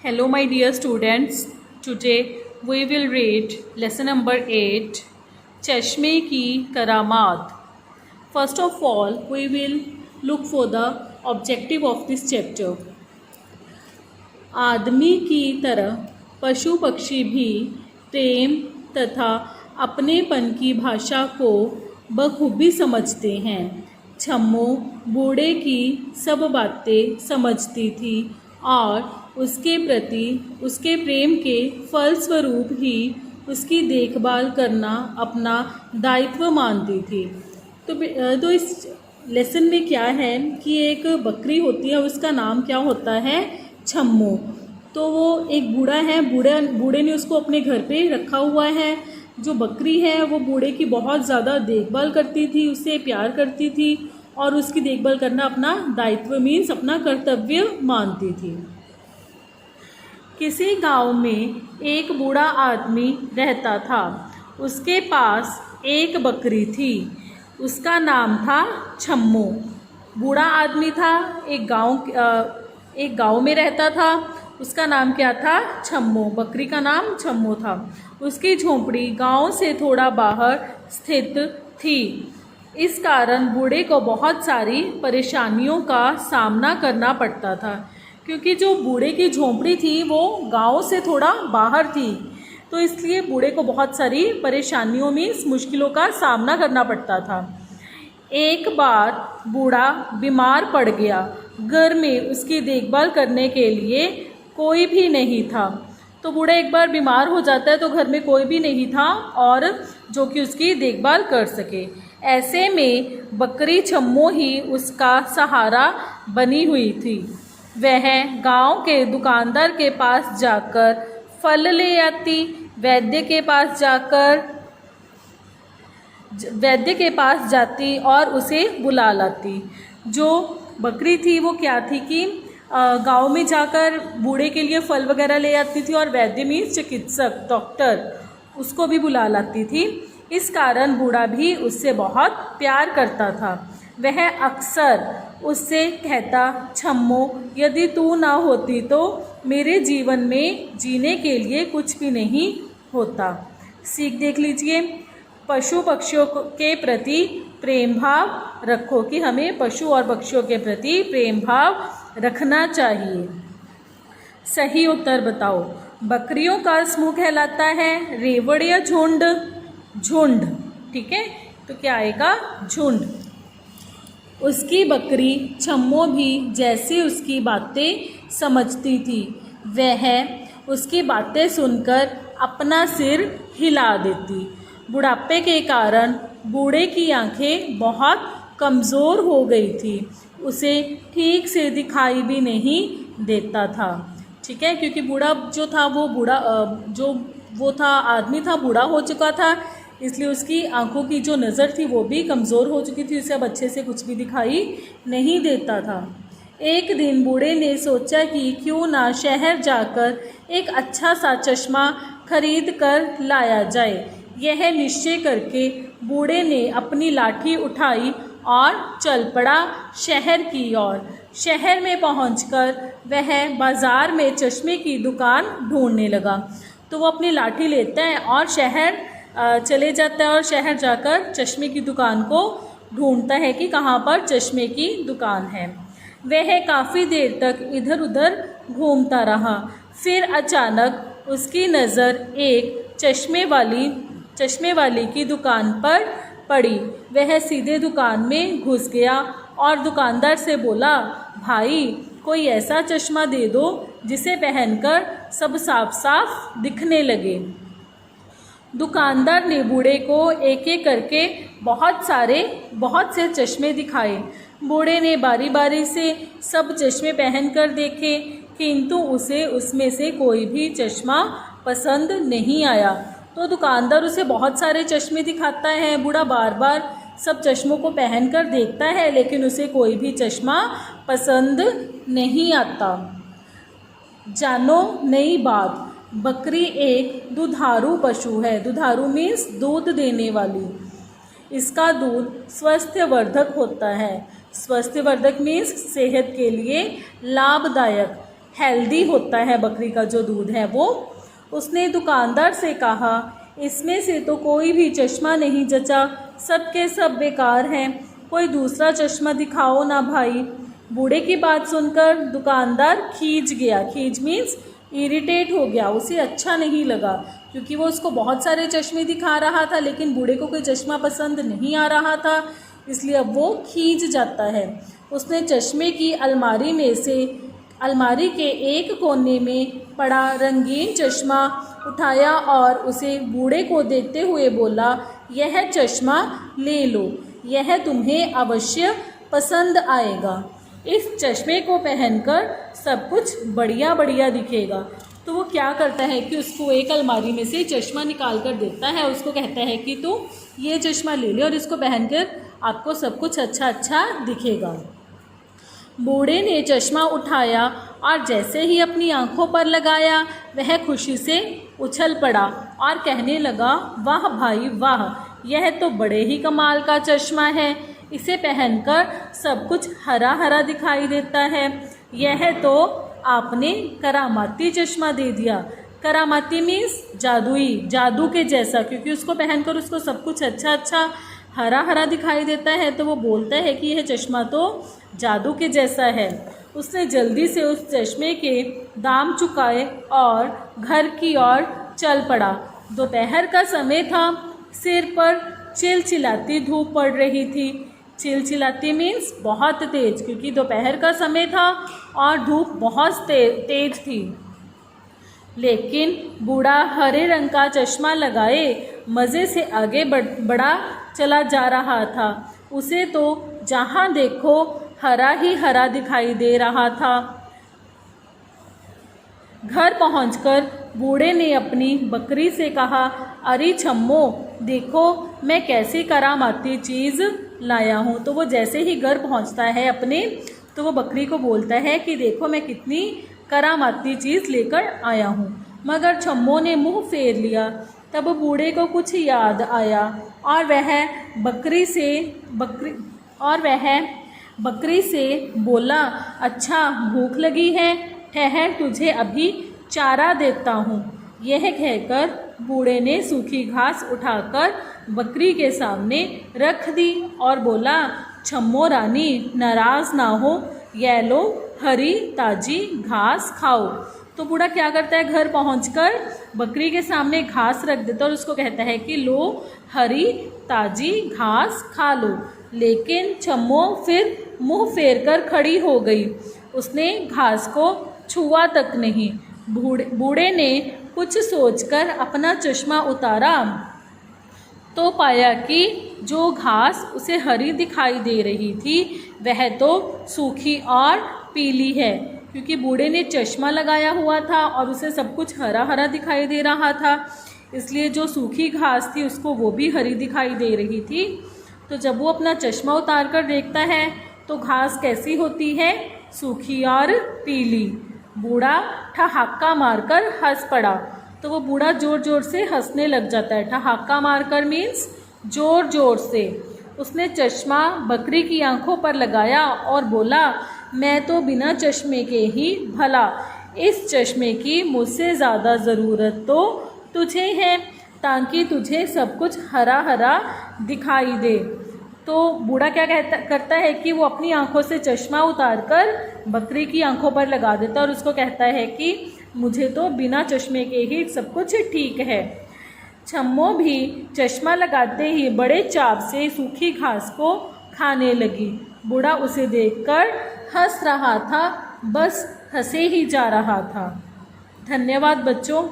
Hello, my dear students. Today we will read lesson number 8, चश्मे की करामात. First of all, we will look for the objective of this chapter. आदमी की तरह पशु पक्षी भी प्रेम तथा अपनेपन की भाषा को बखूबी समझते हैं. छम्मो बूढ़े की सब बातें समझती थी और उसके प्रति उसके प्रेम के फलस्वरूप ही उसकी देखभाल करना अपना दायित्व मानती थी. तो इस लेसन में क्या है कि एक बकरी होती है, उसका नाम क्या होता है? छम्मो. तो वो एक बूढ़ा है, बूढ़े ने उसको अपने घर पे रखा हुआ है. जो बकरी है वो बूढ़े की बहुत ज़्यादा देखभाल करती थी, उससे प्यार करती थी और उसकी देखभाल करना अपना दायित्व मीन्स अपना कर्तव्य मानती थी. किसी गांव में एक बूढ़ा आदमी रहता था. उसके पास एक बकरी थी. उसका नाम था छम्मो. बूढ़ा आदमी था, एक गांव में रहता था. उसका नाम क्या था? छम्मो. बकरी का नाम छम्मो था. उसकी झोंपड़ी गांव से थोड़ा बाहर स्थित थी. इस कारण बूढ़े को बहुत सारी परेशानियों का सामना करना पड़ता था, क्योंकि जो बूढ़े की झोंपड़ी थी वो गांव से थोड़ा बाहर थी. तो इसलिए बूढ़े को बहुत सारी परेशानियों में मुश्किलों का सामना करना पड़ता था. एक बार बूढ़ा बीमार पड़ गया. घर में उसकी देखभाल करने के लिए कोई भी नहीं था. तो बूढ़ा एक बार बीमार हो जाता है तो घर में कोई भी नहीं था और जो कि उसकी देखभाल कर सके. ऐसे में बकरी छम्मो ही उसका सहारा बनी हुई थी. वह गांव के दुकानदार के पास जाकर फल ले आती, वैद्य के पास जाती और उसे बुला लाती. जो बकरी थी वो क्या थी कि गांव में जाकर बूढ़े के लिए फल वगैरह ले आती थी और वैद्य मीन्स चिकित्सक, डॉक्टर, उसको भी बुला लाती थी. इस कारण बूढ़ा भी उससे बहुत प्यार करता था. वह अक्सर उससे कहता, छम्मो यदि तू ना होती तो मेरे जीवन में जीने के लिए कुछ भी नहीं होता. सीख देख लीजिए. पशु पक्षियों के प्रति प्रेम भाव रखो, कि हमें पशु और पक्षियों के प्रति प्रेम भाव रखना चाहिए. सही उत्तर बताओ. बकरियों का समूह कहलाता है रेवड़ या झुंड? झुंड. ठीक है, तो क्या आएगा? झुंड. उसकी बकरी छम्मो भी जैसे उसकी बातें समझती थी, वह उसकी बातें सुनकर अपना सिर हिला देती. बुढ़ापे के कारण बूढ़े की आंखें बहुत कमज़ोर हो गई थी. उसे ठीक से दिखाई भी नहीं देता था. ठीक है, क्योंकि बूढ़ा जो था वो आदमी था, बूढ़ा हो चुका था, इसलिए उसकी आंखों की जो नज़र थी वो भी कमज़ोर हो चुकी थी. उसे अब अच्छे से कुछ भी दिखाई नहीं देता था. एक दिन बूढ़े ने सोचा कि क्यों ना शहर जाकर एक अच्छा सा चश्मा खरीद कर लाया जाए. यह निश्चय करके बूढ़े ने अपनी लाठी उठाई और चल पड़ा शहर की ओर. शहर में पहुंचकर वह बाज़ार में चश्मे की दुकान ढूंढने लगा. तो वो अपनी लाठी लेता है और शहर चले जाता है और शहर जाकर चश्मे की दुकान को ढूंढता है कि कहाँ पर चश्मे की दुकान है. वह काफ़ी देर तक इधर उधर घूमता रहा. फिर अचानक उसकी नज़र एक चश्मे वाली की दुकान पर पड़ी. वह सीधे दुकान में घुस गया और दुकानदार से बोला, भाई कोई ऐसा चश्मा दे दो जिसे पहनकर सब साफ साफ दिखने लगे. दुकानदार ने बूढ़े को एक एक करके बहुत से चश्मे दिखाए. बूढ़े ने बारी बारी से सब चश्मे पहनकर देखे, किंतु उसे उसमें से कोई भी चश्मा पसंद नहीं आया. तो दुकानदार उसे बहुत सारे चश्मे दिखाता है. बूढ़ा बार बार सब चश्मों को पहनकर देखता है, लेकिन उसे कोई भी चश्मा पसंद नहीं आता. जानो नई बात. बकरी एक दुधारू पशु है. दुधारू मीन्स दूध देने वाली. इसका दूध स्वास्थ्यवर्धक होता है. स्वास्थ्यवर्धक मीन्स सेहत के लिए लाभदायक. हेल्दी होता है बकरी का जो दूध है वो। उसने दुकानदार से कहा, इसमें से तो कोई भी चश्मा नहीं जचा, सब के सब बेकार हैं, कोई दूसरा चश्मा दिखाओ ना भाई। बूढ़े की बात सुनकर दुकानदार खींच गया। खींच मीन्स इरिटेट हो गया, उसे अच्छा नहीं लगा, क्योंकि वो उसको बहुत सारे चश्मे दिखा रहा था लेकिन बूढ़े को कोई चश्मा पसंद नहीं आ रहा था, इसलिए अब वो खींच जाता है। उसने चश्मे की अलमारी में से अलमारी के एक कोने में पड़ा रंगीन चश्मा उठाया और उसे बूढ़े को देते हुए बोला, यह चश्मा ले लो, यह तुम्हें अवश्य पसंद आएगा। इस चश्मे को पहनकर सब कुछ बढ़िया बढ़िया दिखेगा। तो वो क्या करता है कि उसको एक अलमारी में से चश्मा निकाल कर देता है, उसको कहता है कि तू ये चश्मा ले ले और इसको पहनकर आपको सब कुछ अच्छा अच्छा दिखेगा। बूढ़े ने चश्मा उठाया और जैसे ही अपनी आंखों पर लगाया वह खुशी से उछल पड़ा और कहने लगा, वाह भाई वाह, यह तो बड़े ही कमाल का चश्मा है, इसे पहनकर सब कुछ हरा हरा दिखाई देता है। यह तो आपने करामाती चश्मा दे दिया। करामाती मीन्स जादुई, जादू के जैसा, क्योंकि उसको पहनकर उसको सब कुछ अच्छा अच्छा हरा हरा दिखाई देता है, तो वो बोलता है कि यह चश्मा तो जादू के जैसा है। उसने जल्दी से उस चश्मे के दाम चुकाए और घर की ओर चल पड़ा। दोपहर का समय था, सिर पर चिलचिलाती धूप पड़ रही थी। चिलचिलाती मीन्स बहुत तेज, क्योंकि दोपहर का समय था और धूप बहुत तेज थी। लेकिन बूढ़ा हरे रंग का चश्मा लगाए मज़े से आगे बढ़ा चला जा रहा था। उसे तो जहाँ देखो हरा ही हरा दिखाई दे रहा था। घर पहुंचकर बूढ़े ने अपनी बकरी से कहा, अरे छम्मो, देखो मैं कैसी करामाती चीज़ लाया हूँ। तो वो जैसे ही घर पहुंचता है अपने, तो वो बकरी को बोलता है कि देखो मैं कितनी करामाती चीज़ लेकर आया हूँ। मगर छम्मो ने मुंह फेर लिया। तब बूढ़े को कुछ याद आया और वह बकरी से बोला, अच्छा भूख लगी है, ठहर तुझे अभी चारा देता हूँ। यह कहकर बूढ़े ने सूखी घास उठाकर बकरी के सामने रख दी और बोला, छम्मो रानी नाराज़ ना हो, ये लो हरी ताजी घास खाओ। तो बूढ़ा क्या करता है, घर पहुंचकर बकरी के सामने घास रख देता और उसको कहता है कि लो हरी ताजी घास खा लो। लेकिन छम्मो फिर मुंह फेर कर खड़ी हो गई, उसने घास को छुआ तक नहीं। बूढ़े ने कुछ सोचकर अपना चश्मा उतारा तो पाया कि जो घास उसे हरी दिखाई दे रही थी वह तो सूखी और पीली है, क्योंकि बूढ़े ने चश्मा लगाया हुआ था और उसे सब कुछ हरा हरा दिखाई दे रहा था, इसलिए जो सूखी घास थी उसको वो भी हरी दिखाई दे रही थी। तो जब वो अपना चश्मा उतार कर देखता है तो घास कैसी होती है, सूखी और पीली। बूढ़ा ठहाका मारकर हंस पड़ा। तो वो बूढ़ा ज़ोर ज़ोर से हंसने लग जाता है। ठहाका मारकर मीन्स ज़ोर ज़ोर से। उसने चश्मा बकरी की आंखों पर लगाया और बोला, मैं तो बिना चश्मे के ही भला, इस चश्मे की मुझसे ज़्यादा ज़रूरत तो तुझे है, ताकि तुझे सब कुछ हरा हरा दिखाई दे। तो बूढ़ा क्या करता है कि वो अपनी आंखों से चश्मा उतारकर बकरी की आंखों पर लगा देता है और उसको कहता है कि मुझे तो बिना चश्मे के ही सब कुछ ठीक है। छम्मो भी चश्मा लगाते ही बड़े चाव से सूखी घास को खाने लगी। बूढ़ा उसे देखकर हंस रहा था, बस हंसे ही जा रहा था। धन्यवाद बच्चों।